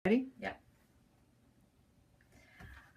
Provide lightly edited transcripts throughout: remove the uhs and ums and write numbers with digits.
Ready? Yep.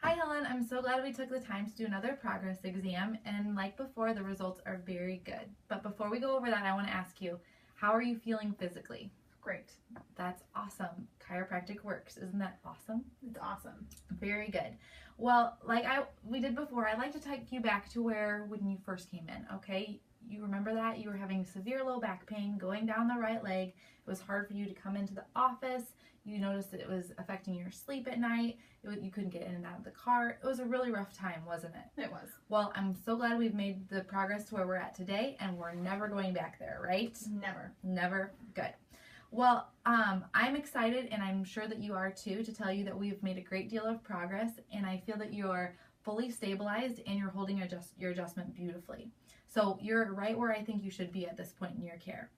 Hi Helen, I'm so glad we took the time to do another progress exam, and like before, the results are very good. But before we go over that, I want to ask you, how are you feeling physically? Great. That's awesome. Chiropractic works. Isn't that awesome? It's awesome. Very good. Well, like we did before, I'd like to take you back to when you first came in, okay? You remember that? You were having severe low back pain going down the right leg. It was hard for you to come into the office. You noticed that it was affecting your sleep at night. You couldn't get in and out of the car. It was a really rough time, wasn't it? It was. Well, I'm so glad we've made the progress to where we're at today, and we're never going back there, right? Never. Never. Good. Well, I'm excited, and I'm sure that you are too, to tell you that we've made a great deal of progress, and I feel that you're fully stabilized and you're holding your adjustment beautifully. So you're right where I think you should be at this point in your care.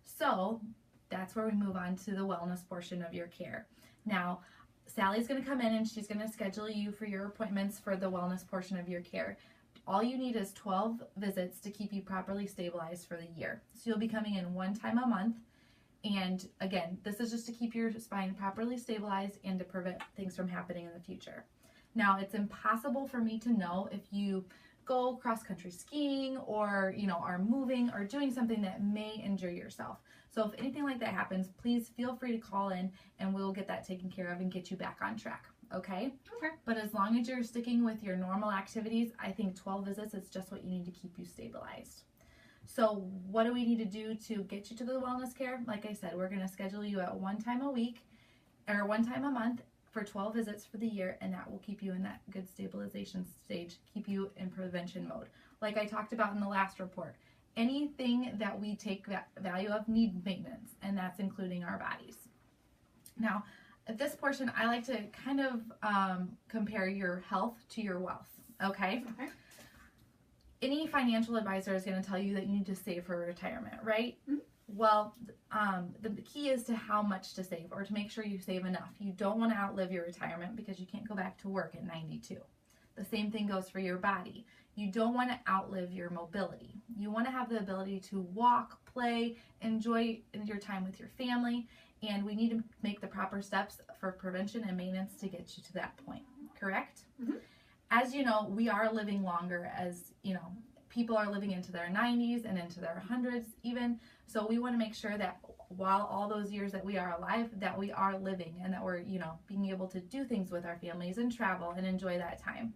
So that's where we move on to the wellness portion of your care. Now, Sally's going to come in and she's going to schedule you for your appointments for the wellness portion of your care. All you need is 12 visits to keep you properly stabilized for the year. So you'll be coming in one time a month. And again, this is just to keep your spine properly stabilized and to prevent things from happening in the future. Now, it's impossible for me to know if you go cross-country skiing or, are moving or doing something that may injure yourself. So if anything like that happens, please feel free to call in and we'll get that taken care of and get you back on track. Okay? Okay. But as long as you're sticking with your normal activities, I think 12 visits is just what you need to keep you stabilized. So what do we need to do to get you to the wellness care? Like I said, we're going to schedule you at one time a week or one time a month for 12 visits for the year, and that will keep you in that good stabilization stage, keep you in prevention mode. Like I talked about in the last report, anything that we take value of need maintenance, and that's including our bodies. Now, at this portion, I like to kind of compare your health to your wealth, okay? Okay. Any financial advisor is going to tell you that you need to save for retirement, right? Mm-hmm. Well, the key is to how much to save, or to make sure you save enough. You don't want to outlive your retirement because you can't go back to work at 92. The same thing goes for your body. You don't want to outlive your mobility. You want to have the ability to walk, play, enjoy your time with your family, and we need to make the proper steps for prevention and maintenance to get you to that point, correct? Mm-hmm. As you know, we are living longer, as people are living into their 90s and into their 100s even. So we want to make sure that while all those years that we are alive, that we are living and that we're, being able to do things with our families and travel and enjoy that time.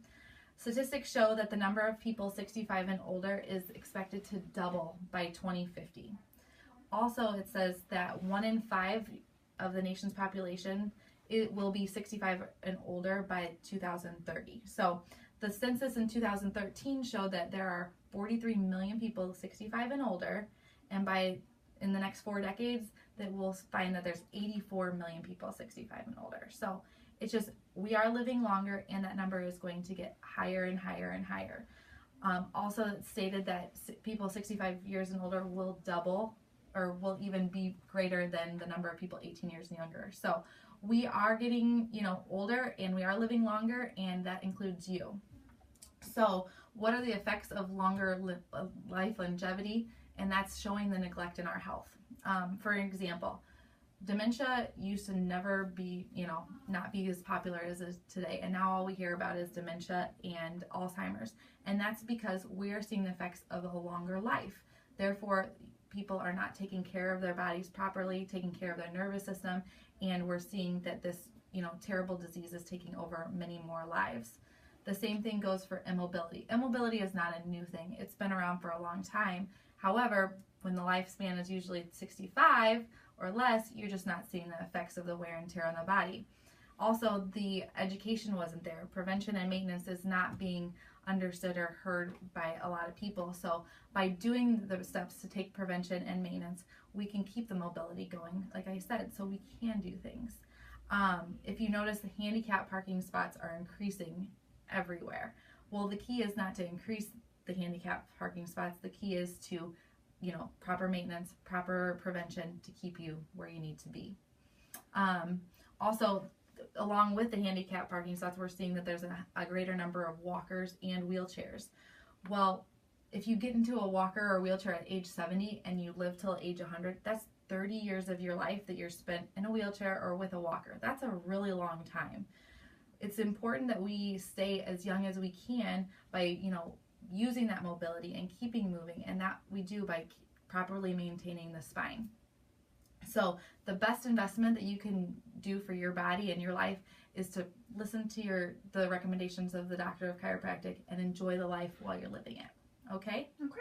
Statistics show that the number of people 65 and older is expected to double by 2050. Also, it says that 1 in 5 of the nation's population will be 65 and older by 2030. So the census in 2013 showed that there are 43 million people 65 and older, and in the next 4 decades, that we'll find that there's 84 million people 65 and older. So it's just, we are living longer, and that number is going to get higher and higher and higher. Also, it's stated that people 65 years and older will double, or will even be greater than the number of people 18 years and younger. So we are getting, older, and we are living longer, and that includes you. So what are the effects of longer life longevity? And that's showing the neglect in our health. For example, dementia used to never be, not be as popular as it is today. And now all we hear about is dementia and Alzheimer's. And that's because we are seeing the effects of a longer life. Therefore, people are not taking care of their bodies properly, taking care of their nervous system, and we're seeing that this, terrible disease is taking over many more lives. The same thing goes for immobility. Immobility is not a new thing. It's been around for a long time. However, when the lifespan is usually 65 or less, you're just not seeing the effects of the wear and tear on the body. Also, the education wasn't there. Prevention and maintenance is not being understood or heard by a lot of people. So by doing the steps to take prevention and maintenance, we can keep the mobility going, like I said, so we can do things. If you notice, the handicap parking spots are increasing everywhere. Well, the key is not to increase the handicap parking spots. The key is to, proper maintenance, proper prevention to keep you where you need to be. Also, along with the handicap parking spots, we're seeing that there's a greater number of walkers and wheelchairs. Well, if you get into a walker or wheelchair at age 70 and you live till age 100, that's 30 years of your life that you're spent in a wheelchair or with a walker. That's a really long time. It's important that we stay as young as we can by, using that mobility and keeping moving, and that we do by properly maintaining the spine. So the best investment that you can do for your body and your life is to listen to the recommendations of the doctor of chiropractic and enjoy the life while you're living it. Okay? Okay.